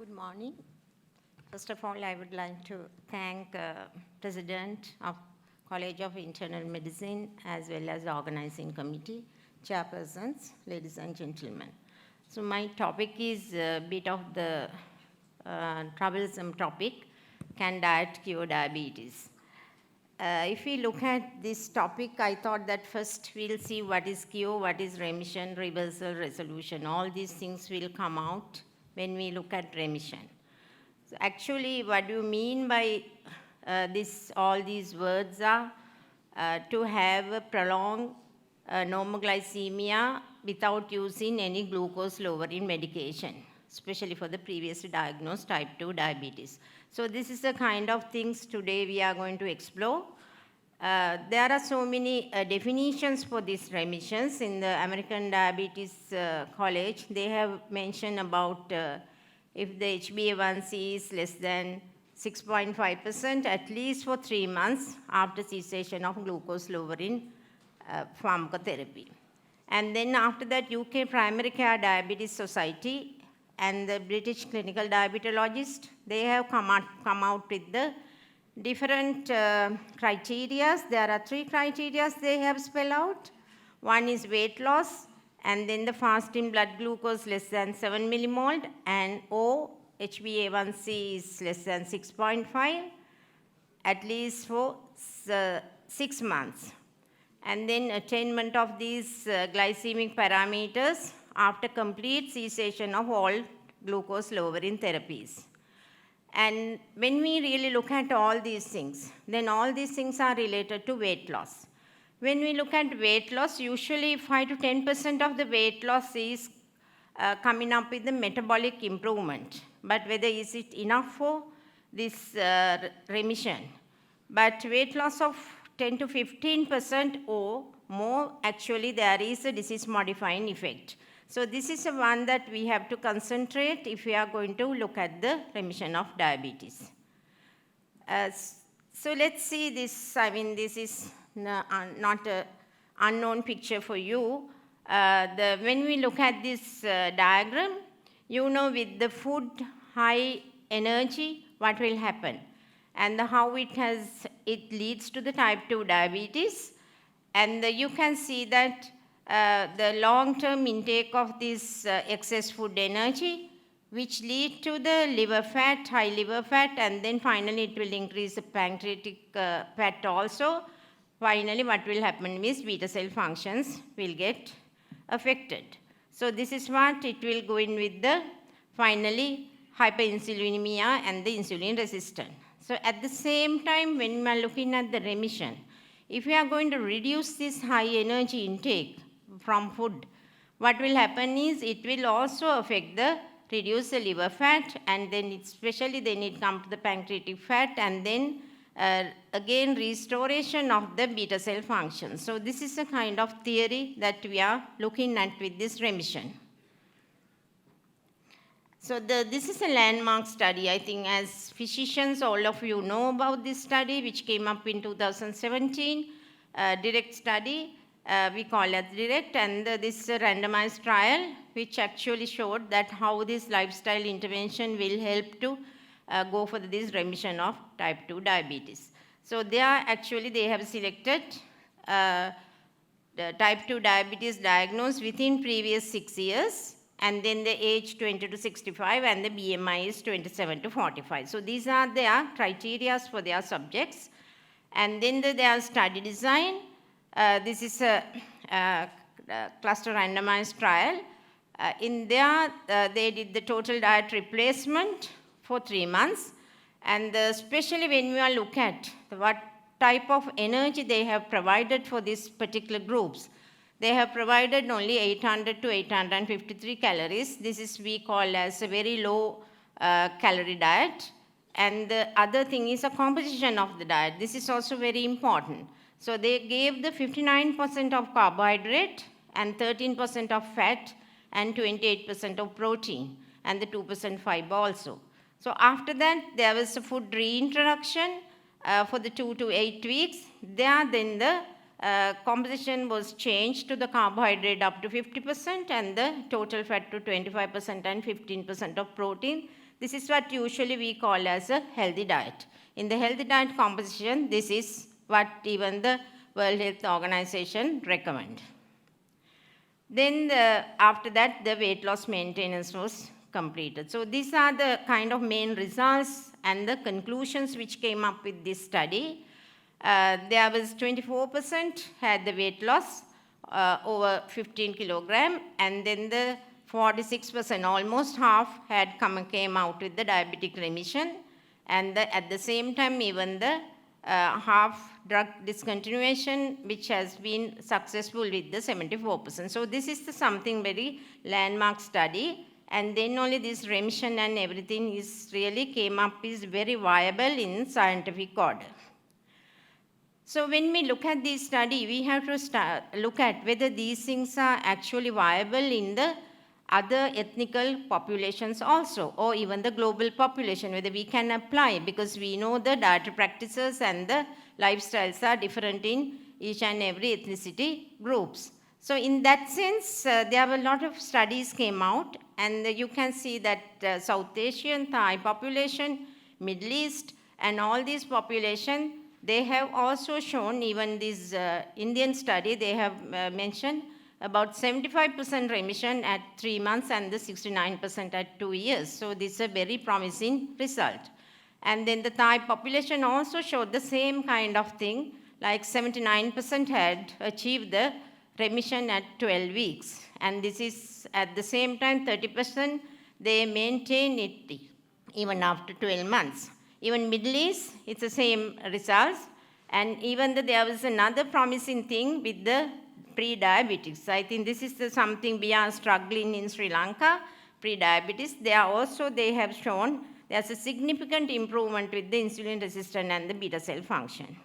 Good morning. First of all, I would like to thank President of College of Internal Medicine as well as the organizing committee, chairpersons, ladies and gentlemen. So my topic is a bit of the troublesome topic, can diet cure diabetes? If we look at this topic, I thought that first we'll see what is cure, what is remission, reversal, resolution. All these things will come out when we look at remission. So actually, what do you mean by all these words are to have a prolonged normoglycemia without using any glucose-lowering medication, especially for the previously diagnosed type 2 diabetes. So this is the kind of things today we are going to explore. There are so many definitions for these remissions. In the American Diabetes College, they have mentioned about if the HbA1c is less than 6.5%, at least for 3 months after cessation of glucose-lowering pharmacotherapy. And then after that, UK Primary Care Diabetes Society and the British Clinical Diabetologist, they have come out with the different criteria. There are 3 criteria they have spelled out. One is weight loss, and then the fasting blood glucose less than 7 millimole, and HbA1c is less than 6.5, at least for 6 months. And then attainment of these glycemic parameters after complete cessation of all glucose-lowering therapies. And when we really look at all these things, then all these things are related to weight loss. When we look at weight loss, usually 5 to 10% of the weight loss is coming up with the metabolic improvement. But whether is it enough for this remission? But weight loss of 10 to 15% or more, actually there is a disease-modifying effect. So this is the one that we have to concentrate if we are going to look at the remission of diabetes. So let's see this. I mean, this is not an unknown picture for you. When we look at this diagram, you know with the food, high energy, what will happen, and how it leads to the type 2 diabetes. And you can see that the long-term intake of this excess food energy, which lead to the liver fat, high liver fat, and then finally it will increase the pancreatic fat also. Finally, what will happen is beta cell functions will get affected. So this is what it will go in with the finally hyperinsulinemia and the insulin resistance. So at the same time, when we are looking at the remission, if we are going to reduce this high energy intake from food, what will happen is it will also affect reduce the liver fat, and then especially then it comes to the pancreatic fat, and then again restoration of the beta cell function. So this is a kind of theory that we are looking at with this remission. So this is a landmark study. I think as physicians, all of you know about this study, which came up in 2017, direct study. We call it direct, and this is a randomized trial which actually showed that how this lifestyle intervention will help to go for this remission of type 2 diabetes. So they have selected the type 2 diabetes diagnosed within previous 6 years, and then the age 20 to 65, and the BMI is 27 to 45. So these are their criteria for their subjects. And then their study design. This is a cluster randomized trial. In there, they did the total diet replacement for 3 months. And especially when we are look at what type of energy they have provided for these particular groups, they have provided only 800 to 853 calories. This is we call as a very low calorie diet. And the other thing is a composition of the diet. This is also very important. So they gave the 59% of carbohydrate and 13% of fat and 28% of protein and the 2% fiber also. So after that, there was a food reintroduction for the 2 to 8 weeks. Then the composition was changed to the carbohydrate up to 50% and the total fat to 25% and 15% of protein. This is what usually we call as a healthy diet. In the healthy diet composition, this is what even the World Health Organization recommend. Then after that, the weight loss maintenance was completed. So these are the kind of main results and the conclusions which came up with this study. There was 24% had the weight loss over 15 kilogram, and then the 46%, almost half, came out with the diabetic remission, and at the same time, even the half drug discontinuation, which has been successful with the 74%. So this is something very landmark study, and then only this remission and everything is really came up is very viable in scientific order. So when we look at this study, we have to look at whether these things are actually viable in the other ethnical populations also, or even the global population, whether we can apply, because we know the dietary practices and the lifestyles are different in each and every ethnicity groups. So in that sense, there were a lot of studies came out, and you can see that South Asian, Thai population, Middle East, and all these population, they have also shown, even this Indian study, they have mentioned about 75% remission at 3 months and the 69% at 2 years. So this is a very promising result. And then the Thai population also showed the same kind of thing, like 79% had achieved the remission at 12 weeks. And this is at the same time 30% they maintain it even after 12 months. Even Middle East, it's the same results. And even there was another promising thing with the pre-diabetes. I think this is something we are struggling in Sri Lanka, pre-diabetes. They have shown there's a significant improvement with the insulin resistance and the beta cell function.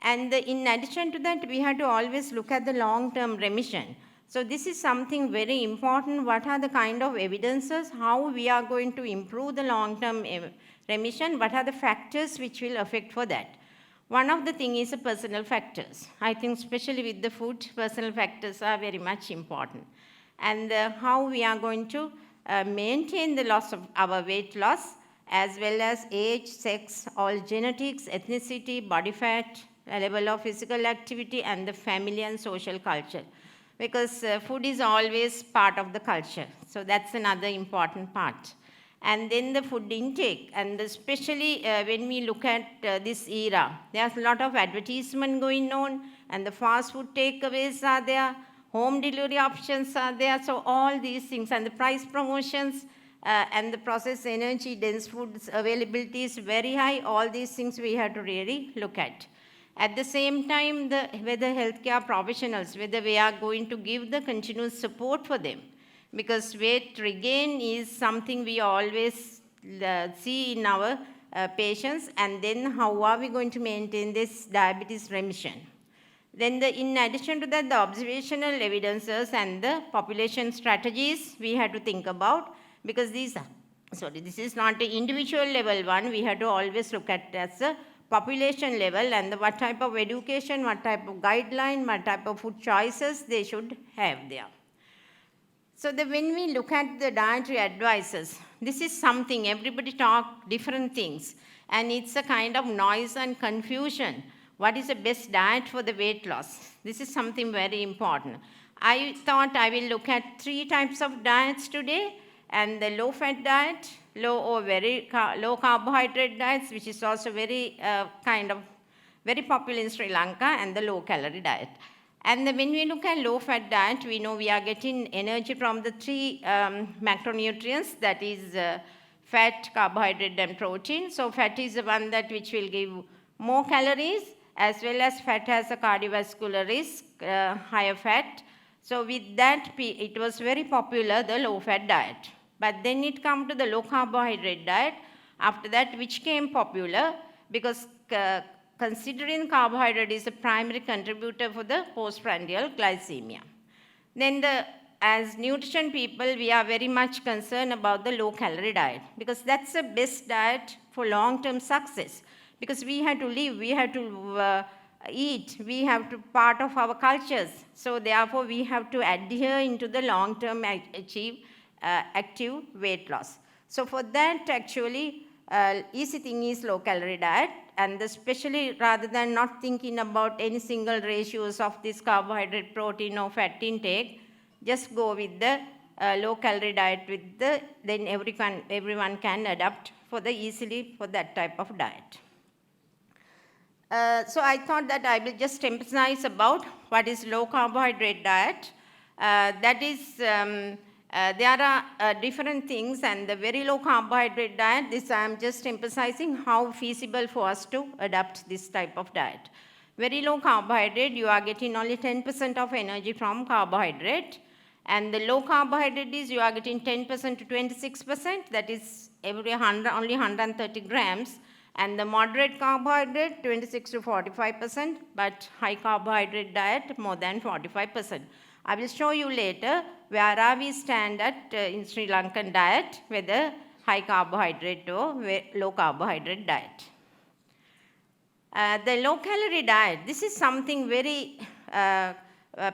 And in addition to that, we have to always look at the long-term remission. So this is something very important. What are the kind of evidences, how we are going to improve the long-term remission, what are the factors which will affect for that? One of the things is the personal factors. I think especially with the food, personal factors are very much important. And how we are going to maintain the loss of our weight loss, as well as age, sex, all genetics, ethnicity, body fat, level of physical activity, and the family and social culture. Because food is always part of the culture. So that's another important part. And then the food intake, and especially when we look at this era, there's a lot of advertisement going on, and the fast food takeaways are there, home delivery options are there, so all these things, and the price promotions, and the processed energy, dense foods availability is very high, all these things we have to really look at. At the same time, whether healthcare professionals, whether we are going to give the continuous support for them, because weight regain is something we always see in our patients, and then how are we going to maintain this diabetes remission? Then in addition to that, the observational evidences and the population strategies we have to think about, because this is not an individual level one, we have to always look at as a population level, and what type of education, what type of guideline, what type of food choices they should have there. So when we look at the dietary advices, this is something, everybody talk different things, and it's a kind of noise and confusion. What is the best diet for the weight loss? This is something very important. I thought I will look at 3 types of diets today, and the low-fat diet, low or very low carbohydrate diets, which is also very very popular in Sri Lanka, and the low-calorie diet. And when we look at low-fat diet, we know we are getting energy from the 3 macronutrients, that is fat, carbohydrate, and protein. So fat is the one that which will give more calories, as well as fat has a cardiovascular risk, higher fat. So with that, it was very popular, the low-fat diet. But then it come to the low-carbohydrate diet, after that, which came popular, because considering carbohydrate is a primary contributor for the postprandial glycemia. Then as nutrition people, we are very much concerned about the low-calorie diet, because that's the best diet for long-term success. Because we have to live, we have to eat, we have to part of our cultures. So therefore, we have to adhere into the long-term achieve active weight loss. So for that, actually, easy thing is low-calorie diet, and especially rather than not thinking about any single ratios of this carbohydrate, protein, or fat intake, just go with the low-calorie diet then everyone can adapt easily for that type of diet. So I thought that I will just emphasize about what is low carbohydrate diet. That is, there are different things, and the very low carbohydrate diet, this I am just emphasizing how feasible for us to adapt this type of diet. Very low carbohydrate, you are getting only 10% of energy from carbohydrate, and the low carbohydrate is you are getting 10% to 26%, that is every 100, only 130 grams, and the moderate carbohydrate 26 to 45%, but high carbohydrate diet more than 45%. I will show you later where are we stand at in Sri Lankan diet, whether high carbohydrate or low carbohydrate diet. The low calorie diet, this is something very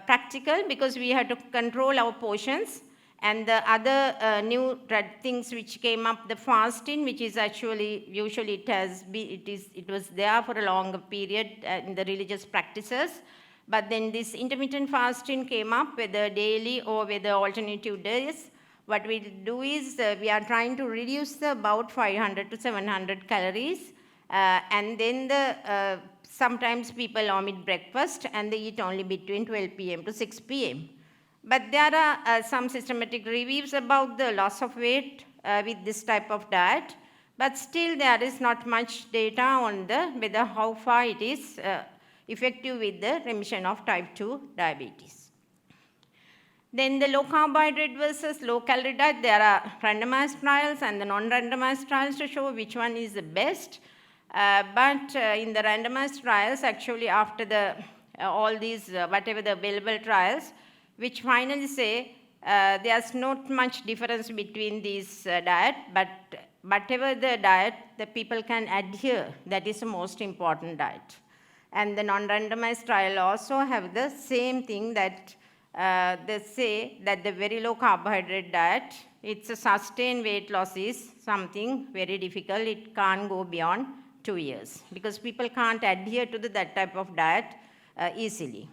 practical because we have to control our portions. And the other new things which came up, the fasting, which is actually usually it was there for a longer period in the religious practices. But then this intermittent fasting came up, whether daily or whether alternative days. What we do is we are trying to reduce about 500 to 700 calories. And then sometimes people omit breakfast and they eat only between 12 p.m. to 6 p.m. But there are some systematic reviews about the loss of weight with this type of diet. But still there is not much data on whether how far it is effective with the remission of type 2 diabetes. Then the low carbohydrate versus low calorie diet, there are randomized trials and the non-randomized trials to show which one is the best. But in the randomized trials, actually after all these, whatever the available trials, which finally say there's not much difference between these diet, but whatever the diet, the people can adhere, that is the most important diet. And the non-randomized trial also have the same thing that they say that the very low carbohydrate diet, it's a sustained weight loss is something very difficult. It can't go beyond 2 years because people can't adhere to that type of diet easily.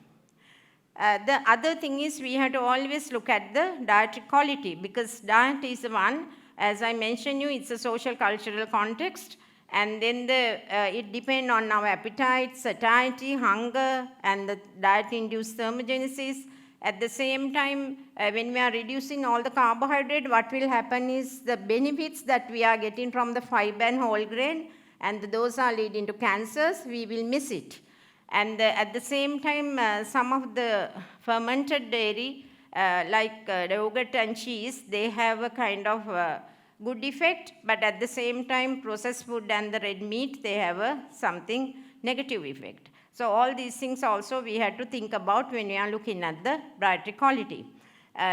The other thing is we have to always look at the dietary quality because diet is the one, as I mentioned you, it's a social cultural context, and then it depends on our appetite, satiety, hunger, and the diet-induced thermogenesis. At the same time, when we are reducing all the carbohydrate, what will happen is the benefits that we are getting from the fiber and whole grain, and those are leading to cancers, we will miss it. And at the same time, some of the fermented dairy, like yogurt and cheese, they have a kind of good effect, but at the same time, processed food and the red meat, they have something negative effect. So all these things also we have to think about when we are looking at the dietary quality,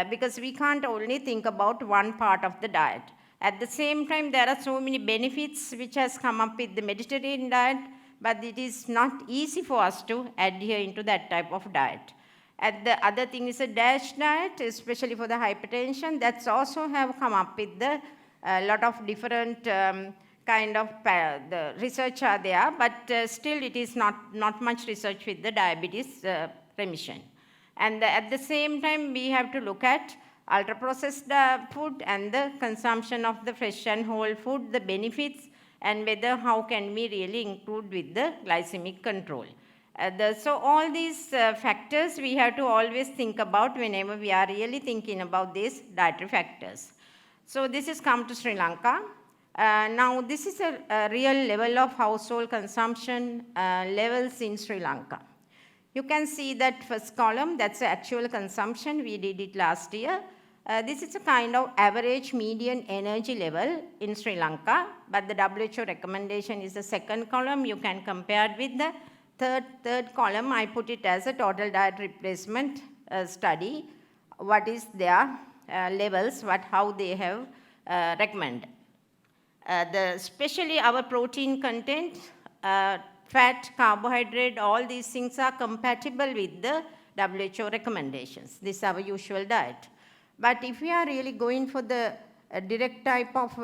because we can't only think about one part of the diet. At the same time, there are so many benefits which has come up with the Mediterranean diet, but it is not easy for us to adhere into that type of diet. And the other thing is a DASH diet, especially for the hypertension. That's also have come up with a lot of different kind of the research are there, but still it is not much research with the diabetes remission. And at the same time, we have to look at ultra-processed food and the consumption of the fresh and whole food, the benefits, and whether how can we really include with the glycemic control. So all these factors we have to always think about whenever we are really thinking about these dietary factors. So this is come to Sri Lanka. Now this is a real level of household consumption levels in Sri Lanka. You can see that first column, that's the actual consumption. We did it last year. This is a kind of average median energy level in Sri Lanka, but the WHO recommendation is the second column. You can compare it with the third column. I put it as a total diet replacement study. What is their levels, how they have recommended. Especially our protein content, fat, carbohydrate, all these things are compatible with the WHO recommendations. This is our usual diet. But if we are really going for the a direct type of,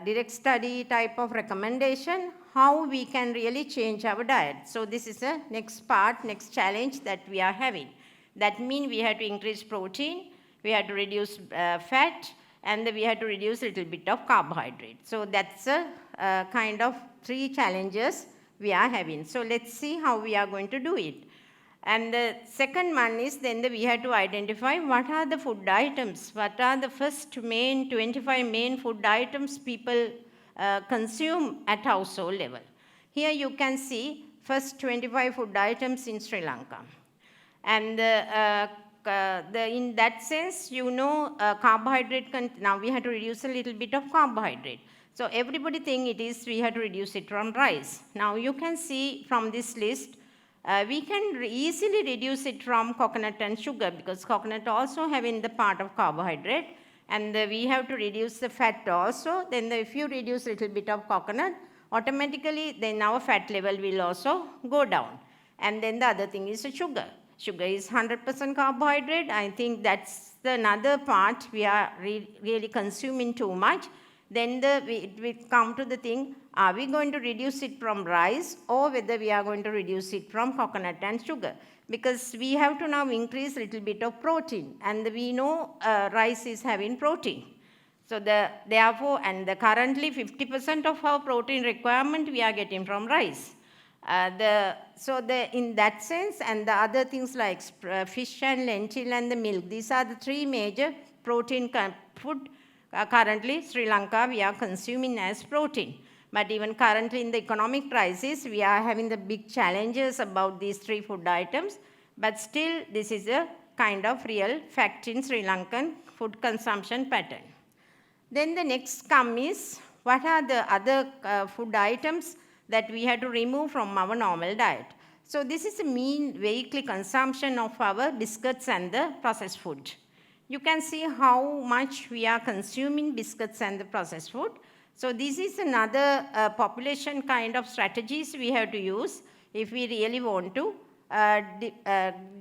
direct study type of recommendation, how we can really change our diet. So this is the next part, next challenge that we are having. That means we have to increase protein, we have to reduce fat, and we have to reduce a little bit of carbohydrate. So that's a kind of 3 challenges we are having. So let's see how we are going to do it. And the second one is then we have to identify what are the food items, what are the first main 25 main food items people consume at household level. Here you can see first 25 food items in Sri Lanka. And in that sense, you know, carbohydrate, now we have to reduce a little bit of carbohydrate. So everybody think it is, we have to reduce it from rice. Now you can see from this list, we can easily reduce it from coconut and sugar, because coconut also having the part of carbohydrate, and we have to reduce the fat also. Then if you reduce a little bit of coconut, automatically then our fat level will also go down. And then the other thing is the sugar. Sugar is 100% carbohydrate. I think that's another part we are really consuming too much. Then we come to the thing, are we going to reduce it from rice, or whether we are going to reduce it from coconut and sugar? Because we have to now increase a little bit of protein, and we know rice is having protein. So therefore, and currently 50% of our protein requirement we are getting from rice. In that sense, and the other things like fish and lentil and the milk, these are the 3 major protein food currently Sri Lanka we are consuming as protein. But even currently in the economic crisis, we are having the big challenges about these 3 food items. But still, this is a kind of real fact in Sri Lankan food consumption pattern. Then the next come is, what are the other food items that we have to remove from our normal diet? So this is the mean weekly consumption of our biscuits and the processed food. You can see how much we are consuming biscuits and the processed food. So this is another population kind of strategies we have to use if we really want to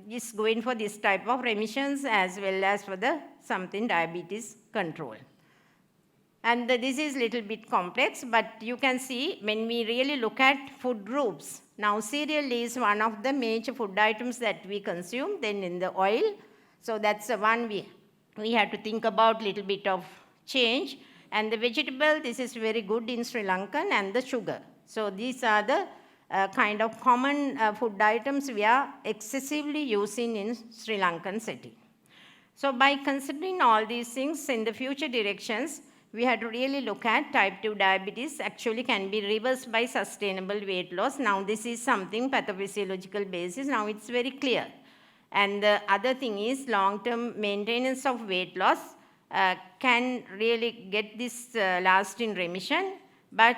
just go in for this type of remissions as well as for the something diabetes control. And this is little bit complex, but you can see when we really look at food groups. Now cereal is one of the major food items that we consume, then in the oil. So that's the one we have to think about little bit of change. And the vegetable, this is very good in Sri Lankan, and the sugar. So these are the kind of common food items we are excessively using in Sri Lankan setting. So by considering all these things in the future directions, we have to really look at type 2 diabetes actually can be reversed by sustainable weight loss. Now this is something pathophysiological basis. Now it's very clear. And the other thing is long-term maintenance of weight loss can really get this lasting remission, but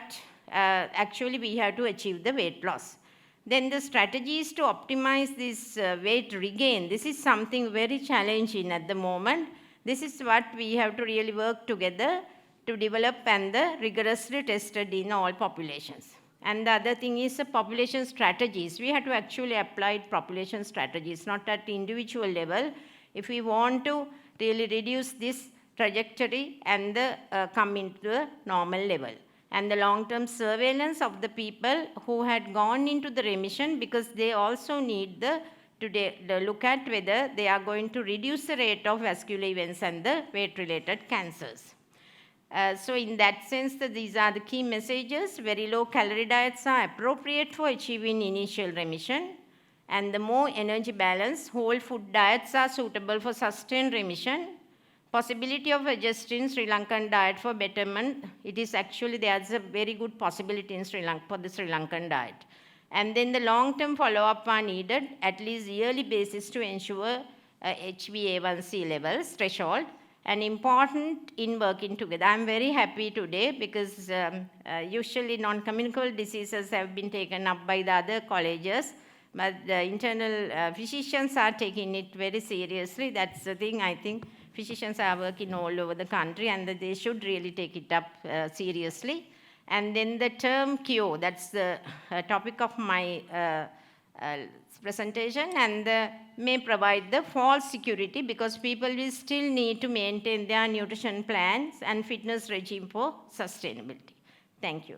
actually we have to achieve the weight loss. Then the strategies to optimize this weight regain, this is something very challenging at the moment. This is what we have to really work together to develop and rigorously tested in all populations. And the other thing is population strategies. We have to actually apply population strategies, not at individual level. If we want to really reduce this trajectory and come into the normal level. And the long-term surveillance of the people who had gone into the remission, because they also need to look at whether they are going to reduce the rate of vascular events and the weight-related cancers. So in that sense, these are the key messages. Very low calorie diets are appropriate for achieving initial remission. And the more energy balanced, whole food diets are suitable for sustained remission. Possibility of adjusting Sri Lankan diet for betterment, it is actually, there's a very good possibility in Sri Lanka for the Sri Lankan diet. And then the long-term follow-up are needed, at least yearly basis, to ensure HbA1c levels threshold, and important in working together. I'm very happy today because usually non-communicable diseases have been taken up by the other colleges, but the internal physicians are taking it very seriously. That's the thing. I think physicians are working all over the country, and they should really take it up seriously. And then the term cure, that's the topic of my presentation and may provide the false security because people will still need to maintain their nutrition plans and fitness regime for sustainability. Thank you.